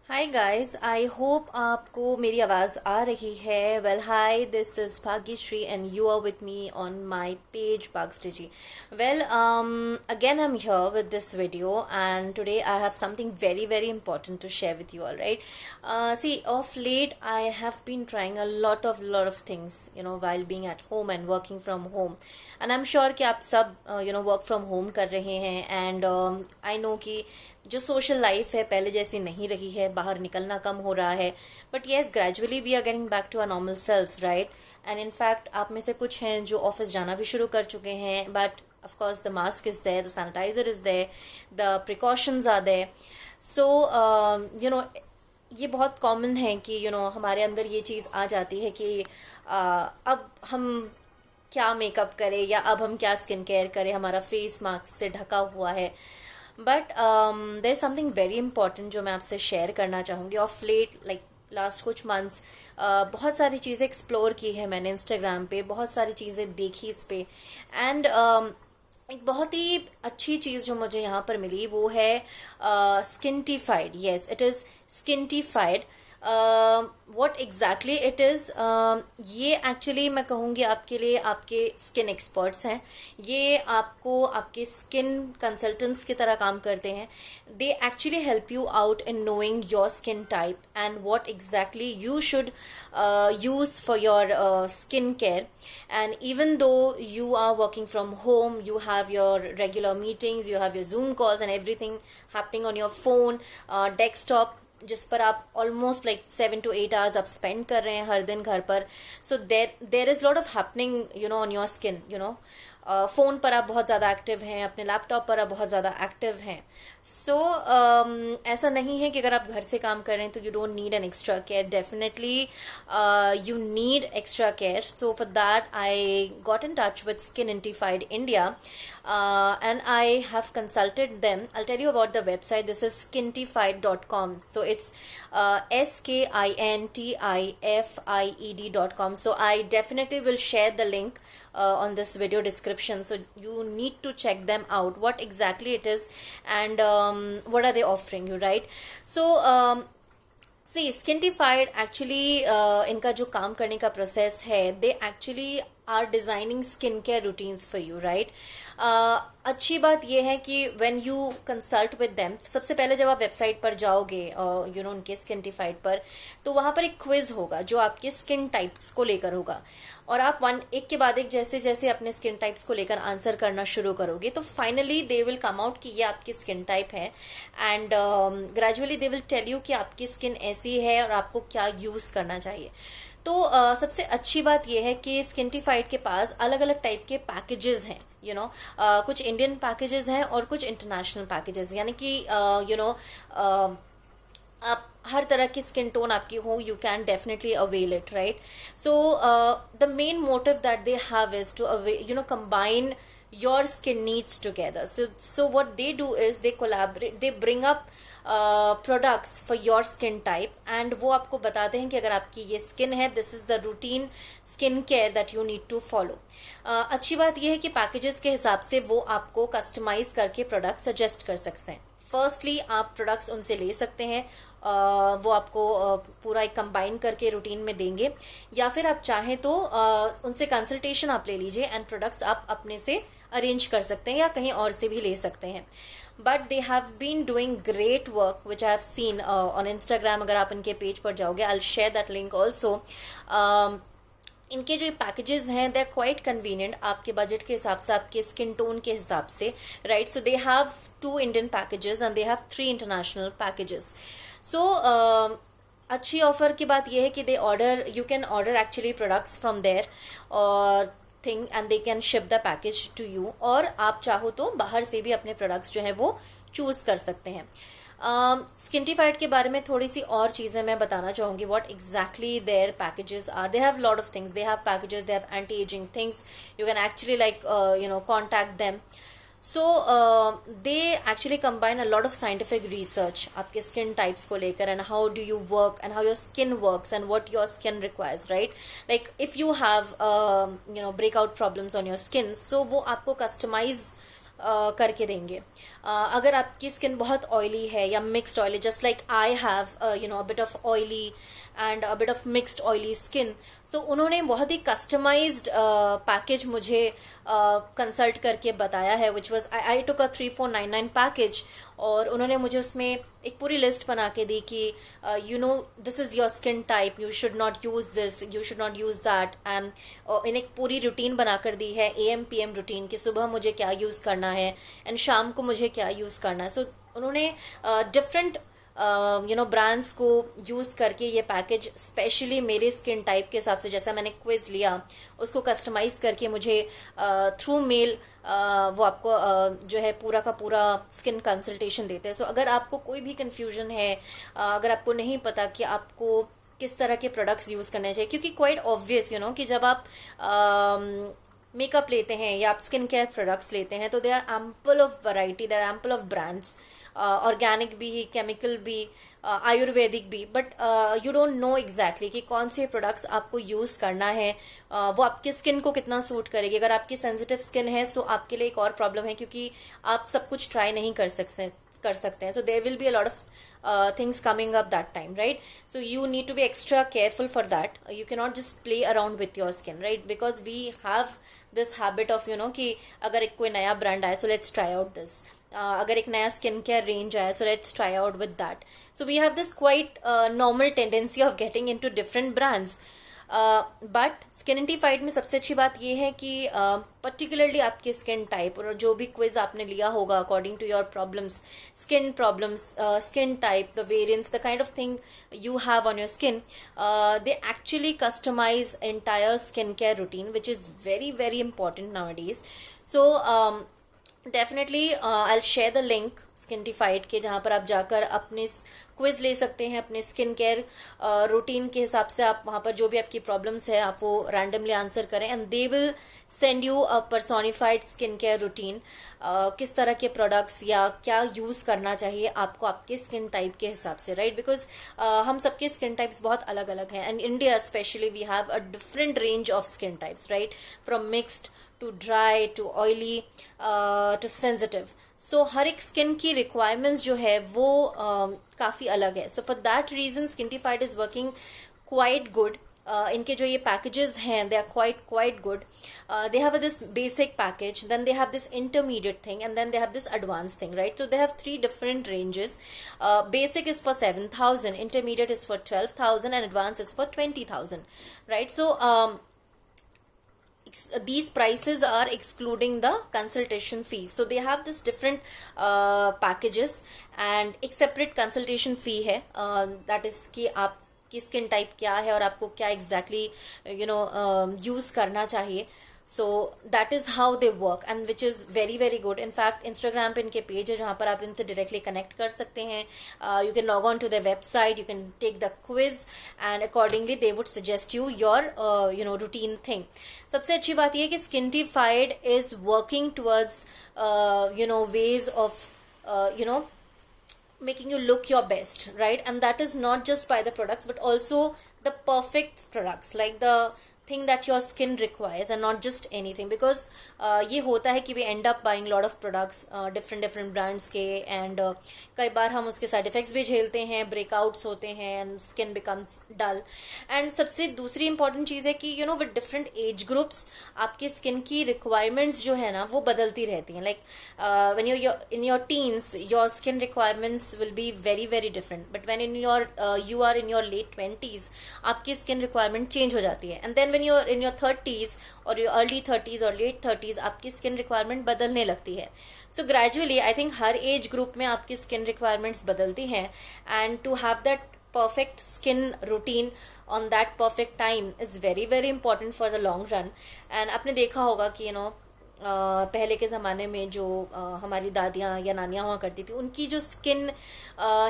Hi guys, I hope आपको मेरी आवाज़ आ रही है। Well hi, this is Bhagyashree and you are with me on my page Bugstigi. Well, again I'm here with this video, and today I have something very important to share with you all, right? See, of late I have been trying a lot of things, while being at home and working from home. And I'm sure कि आप सब work from home कर रहे हैं, and I know कि जो social life है पहले जैसी नहीं रही है, बाहर निकलना कम हो रहा है. But yes, gradually we are getting back to our normal selves, right? And in fact आप में से कुछ हैं जो ऑफिस जाना भी शुरू कर चुके हैं, but of course the mask is there, the sanitizer is there, the precautions are there. So ये बहुत कॉमन है कि हमारे अंदर ये चीज़ आ जाती है कि अब हम क्या मेकअप करें या अब हम क्या स्किन केयर करें, हमारा फेस मास्क से ढका हुआ है. But there is something very important जो मैं आपसे शेयर करना चाहूँगी. ऑफ लेट, लाइक लास्ट कुछ मंथ्स, बहुत सारी चीज़ें एक्सप्लोर की है मैंने इंस्टाग्राम पे, बहुत सारी चीज़ें देखी इस पे. एंड एक बहुत ही अच्छी चीज़ जो मुझे यहाँ पर मिली वो है Skinified. Yes, it is Skinified. What exactly it is, ये एक्चुअली मैं कहूँगी आपके लिए, आपके स्किन एक्सपर्ट्स हैं ये, आपको आपके स्किन कंसल्टेंट्स की तरह काम करते हैं. They actually help you out in knowing your skin type and what exactly you should use for your skin care. And even though you are working from home, you have your regular meetings, you have your Zoom calls and everything happening on your phone, desktop, जिस पर आप almost like 7 to 8 hours आप spend कर रहे हैं हर दिन घर पर. So there is lot of happening on your skin. Phone पर आप बहुत ज़्यादा एक्टिव हैं, अपने लैपटॉप पर आप बहुत ज़्यादा एक्टिव हैं. सो ऐसा नहीं है कि अगर आप घर से काम कर रहे हैं तो you don't need an extra care. Definitely you need extra care. So for that I got in touch with Skintified India, and I have consulted them. I'll tell you about the website. This is skintified.com. So it's skintified.com. So I definitely will share the link on this video description, so you need to check them out what exactly it is, and what are they offering you, right? So see, Skintified actually इनका जो काम करने का process है, they actually are designing skincare routines for you, right? अच्छी बात यह है कि when you consult with them, सबसे पहले जब आप वेबसाइट पर जाओगे उनके Skintified पर, तो वहाँ पर एक क्विज होगा जो आपके स्किन टाइप्स को लेकर होगा, और आप एक के बाद एक जैसे जैसे अपने स्किन टाइप्स को लेकर आंसर करना शुरू करोगे तो finally they will come out कि ये आपकी स्किन टाइप है. And gradually they will tell you कि आपकी स्किन ऐसी है और आपको क्या यूज़ करना चाहिए. तो सबसे अच्छी बात यह है कि Skintified के पास अलग अलग टाइप के पैकेजेस हैं. कुछ इंडियन पैकेजेस हैं और कुछ इंटरनेशनल पैकेजेस, यानी कि आप हर तरह की स्किन टोन आपकी हो, you can definitely avail it, right? So the main motive that they have is to combine your skin needs together. So what they do is they collaborate, they bring up products for your skin type, and वो आपको बताते हैं कि अगर आपकी ये skin है, this is the routine skin care that you need to follow. अच्छी बात यह है कि पैकेजेस के हिसाब से वो आपको कस्टमाइज करके प्रोडक्ट सजेस्ट कर सकते हैं. फर्स्टली आप प्रोडक्ट्स उनसे ले सकते हैं, वो आपको पूरा एक कंबाइन करके रूटीन में देंगे, या फिर आप चाहें तो उनसे कंसल्टेशन आप ले लीजिए एंड प्रोडक्ट्स आप अपने से अरेंज कर सकते हैं या कहीं और से भी ले सकते हैं. But they have been doing great work which I have seen on Instagram. अगर आप इनके पेज पर जाओगे, I will share that link also. इनके जो पैकेजेस हैं दे आर क्वाइट कन्वीनियंट, आपके बजट के हिसाब से, आपके स्किन टोन के हिसाब से, right? So they have 2 Indian packages and they have 3 international packages. So अच्छी ऑफर की बात यह है कि you can order actually products from there or thing, and they can ship the package to you. और आप चाहो तो बाहर से भी अपने प्रोडक्ट्स जो है वो चूज कर सकते हैं. Skintified के बारे में थोड़ी सी और चीज़ें मैं बताना चाहूँगी. what exactly their packages are. They have lot of things. They have packages, they have anti-aging things. You can actually contact them. So they actually combine a lot of scientific research आपके skin types को लेकर, and how do you work and how your skin works and what your skin requires, right? Like if you have breakout problems on your skin, so वो आपको customize करके देंगे। अगर आपकी skin बहुत ऑयली है या mixed oily, just like I have a bit of oily and a bit of mixed oily skin, तो उन्होंने बहुत ही कस्टमाइज्ड पैकेज मुझे कंसल्ट करके बताया है, which was I took a 3499 package, और उन्होंने मुझे उसमें एक पूरी लिस्ट बना के दी कि this is your skin type, you should not use this, you should not use that, and in एक पूरी रूटीन बना कर दी है, AM PM रूटीन, कि सुबह मुझे क्या यूज़ करना है एंड शाम को मुझे क्या यूज़ करना है। सो उन्होंने डिफरेंट ब्रांड्स को यूज़ करके ये पैकेज स्पेशली मेरे स्किन टाइप के हिसाब से, जैसा मैंने क्विज लिया उसको कस्टमाइज करके मुझे थ्रू मेल वो आपको जो है पूरा का पूरा स्किन कंसल्टेशन देते हैं। सो अगर आपको कोई भी कंफ्यूजन है, अगर आपको नहीं पता कि आपको किस तरह के प्रोडक्ट्स यूज़ करने चाहिए, क्योंकि क्वाइट ऑब्वियस कि जब आप मेकअप लेते हैं या आप स्किन केयर प्रोडक्ट्स लेते हैं तो they are ample of variety, they are ample of brands, organic भी, केमिकल भी, आयुर्वेदिक भी, but you don't know exactly कि कौन से प्रोडक्ट्स आपको यूज़ करना है, वो आपकी स्किन को कितना सूट करेगी। अगर आपकी सेंसिटिव स्किन है सो आपके लिए एक और प्रॉब्लम है, क्योंकि आप सब कुछ ट्राई नहीं कर सकते हैं, so there will be a lot of things coming up that time, right? So you need to be extra careful for that. You cannot just play around with your skin, right? Because we have this habit of कि अगर एक कोई नया brand आए, so let's try out this. अगर एक नया skin care range आए, so let's try out with that. So we have this quite normal tendency of getting into different brands. But Skinified में सबसे अच्छी बात यह है कि पर्टिकुलरली आपके स्किन टाइप और जो भी क्विज आपने लिया होगा according to your problems, skin type, the variants, the kind of thing you have on your skin, they actually customize entire skincare routine, which is very very important nowadays. So definitely I share the link Skinified के, जहाँ पर आप जाकर अपने quiz ले सकते हैं अपने स्किन केयर रूटीन के हिसाब से। आप वहाँ पर जो भी आपकी प्रॉब्लम्स है आप वो रैंडमली आंसर करें and they will send you a personified skin care routine, किस तरह के प्रोडक्ट्स या क्या यूज़ करना चाहिए आपको आपके स्किन टाइप के हिसाब से, राइट? बिकॉज हम सबके स्किन टाइप्स बहुत अलग अलग हैं, and India specially we have a different range of skin types, right? From mixed to dry to oily to sensitive. So हर एक स्किन की रिक्वायरमेंट्स जो है वो काफ़ी अलग है। So for that reason Skinified is working quite good. इनके जो ये पैकेजेस हैं they are quite good. They have this basic package, then they have this intermediate thing, and then they have this advanced thing, right? So they have three different ranges. Basic is for 7,000, intermediate is for 12,000, and advanced is for 20,000, right? So these prices are excluding the consultation fees. So they have this different packages, and एक separate consultation fee है, that is कि आप की skin type क्या है और आपको क्या एग्जैक्टली यूज करना चाहिए. So that is how they work and which is very very good. In fact Instagram पे इनके पेज है जहाँ पर आप इनसे डायरेक्टली कनेक्ट कर सकते हैं. You can log on to the website, you can take the quiz and accordingly they would suggest you your routine thing. सबसे अच्छी बात यह है कि Skinified is working towards ways of making you look your best, right? And that is not just by the products but also the perfect products, like the thing that your skin requires and not just anything, because ये होता है कि we end up buying lot of products different brands के, and कई बार हम उसके side effects भी झेलते हैं, ब्रेकआउट्स होते हैं and skin becomes dull. And सबसे दूसरी इंपॉर्टेंट चीज़ है कि विद डिफरेंट एज ग्रुप्स आपकी स्किन की रिक्वायरमेंट्स जो है ना वो बदलती रहती हैं. Like when you in your teens your skin requirements will be very very different, but when you are in your late 20s आपकी स्किन रिक्वायरमेंट चेंज हो जाती है. And then when you're in your 30s or your early 30s or late 30s आपकी skin requirement बदलने लगती है. So gradually I think हर age group में आपकी स्किन रिक्वायरमेंट्स बदलती हैं, and to have that perfect skin routine on that perfect time is very very important for the long run. and आपने देखा होगा कि पहले के ज़माने में जो हमारी दादियाँ या नानियाँ हुआ करती थी उनकी जो स्किन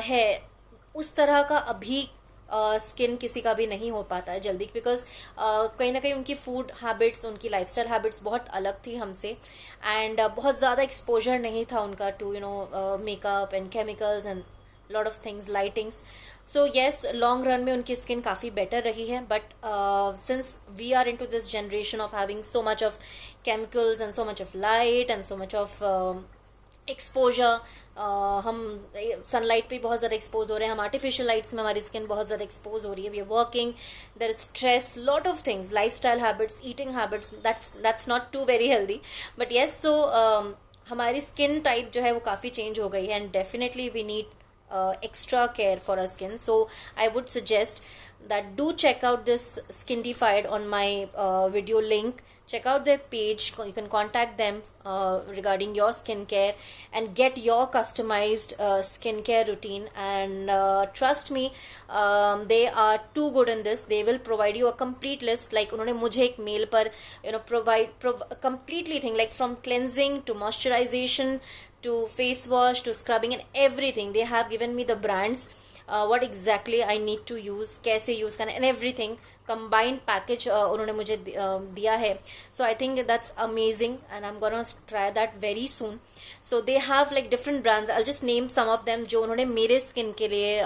है उस तरह का अभी स्किन किसी का भी नहीं हो पाता है जल्दी, बिकॉज कहीं ना कहीं उनकी फूड हैबिट्स, उनकी लाइफस्टाइल हैबिट्स बहुत अलग थी हमसे, एंड बहुत ज़्यादा एक्सपोजर नहीं था उनका to makeup and chemicals and lot of things, lightings. So yes, long run में उनकी स्किन काफ़ी बेटर रही है, but since we are into this generation of having so much of chemicals and so much of light and so much of exposure, हम sunlight पे बहुत ज़्यादा expose हो रहे हैं, हम आर्टिफिशियल लाइट्स में हमारी स्किन बहुत ज़्यादा एक्सपोज हो रही है, we are working, there is stress, lot of things, lifestyle habits, eating habits, that's not too very healthy. But yes, so हमारी स्किन टाइप जो है वो काफ़ी चेंज हो गई है, and definitely we need extra care for our skin. So I would suggest that do check out this Skintified on my video link. Check out their page. You can contact them regarding your skincare and get your customized skincare routine. And trust me, they are too good in this. They will provide you a complete list. Like उन्होंने मुझे एक mail पर provide completely thing, like from cleansing to moisturization to face wash to scrubbing and everything. They have given me the brands, what exactly I need to use, कैसे use करना, and everything combined package उन्होंने मुझे दिया है. So I think that's amazing and I'm gonna try that very soon. So they have like different brands. I'll just name some of them जो उन्होंने मेरे skin के लिए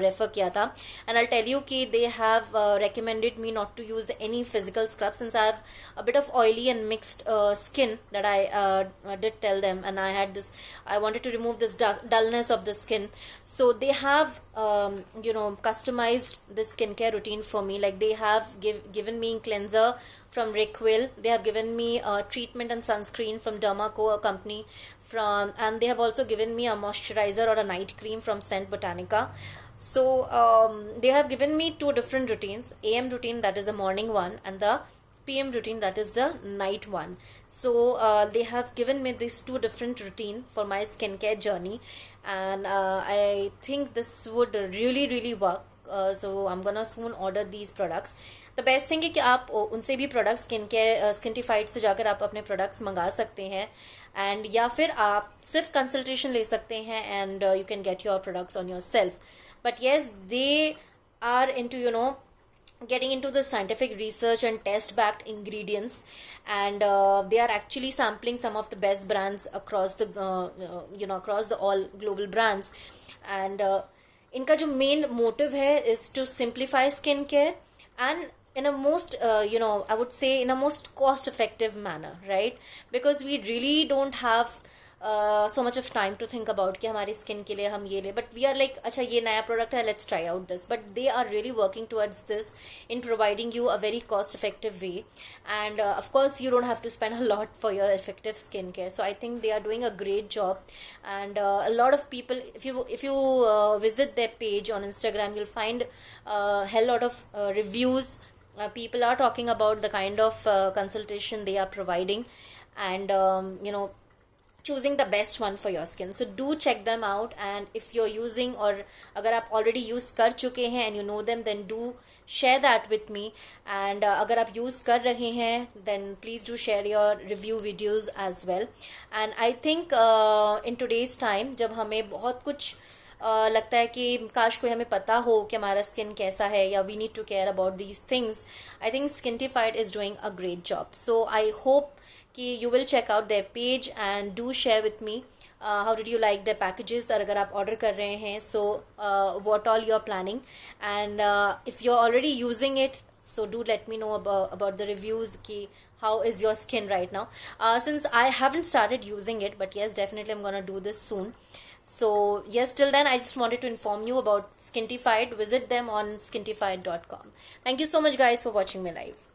रेफर किया था. And I'll tell you कि they have recommended me not to use any physical scrub since I have a bit of oily and mixed skin, that I did tell them, and I wanted to remove this dullness of the skin. So they have customized this skincare routine for me. Like they have given me cleanser from Rickwill. They have given me treatment and sunscreen from Dermaco, a company and they have also given me a moisturizer or a night cream from Scent Botanica. So they have given me two different routines: AM routine, that is the morning one, and the PM routine, that is the night one. So they have given me these two different routine for my skincare journey, and I think this would really work. So I'm gonna soon order these products. The best thing है कि आप उनसे भी products स्किनटिफाइड से जाकर आप अपने products मंगा सकते हैं, एंड या फिर आप सिर्फ कंसल्टेशन ले सकते हैं and you can get your products on your self. But yes, they are into getting into the scientific research and test backed ingredients, and they are actually sampling some of the best brands across the across the all global brands. And इनका जो main motive है is to simplify skincare and in a most I would say in a most cost effective manner, right? Because we really don't have so much of time to think about कि हमारी skin के लिए हम ये ले, but we are like, अच्छा ये नया प्रोडक्ट है, let's try out this. But they are really working towards this in providing you a very cost effective way, and of course you don't have to spend a lot for your effective skincare. So I think they are doing a great job, and a lot of people, if you visit their page on Instagram, you'll find a hell lot of reviews. People are talking about the kind of consultation they are providing, and choosing the best one for your skin. So do check them out, and if you're using, or अगर आप already use कर चुके हैं and you know them, then do share that with me. And अगर आप use कर रहे हैं, then please do share your review videos as well. And I think in today's time, जब हमें बहुत कुछ लगता है कि काश कोई हमें पता हो कि हमारा स्किन कैसा है, या we need to care about these things, I think Skintified is doing a great job. So I hope कि you will check out their page and do share with me how did you like the packages, और अगर आप order कर रहे हैं, so what all you are planning, and if you are already using it, so do let me know about the reviews ki how is your skin right now. Since I haven't started using it, but yes, definitely I'm gonna do this soon. So yes, till then I just wanted to inform you about Skintified. Visit them on skintified.com. Thank you so much guys for watching my live.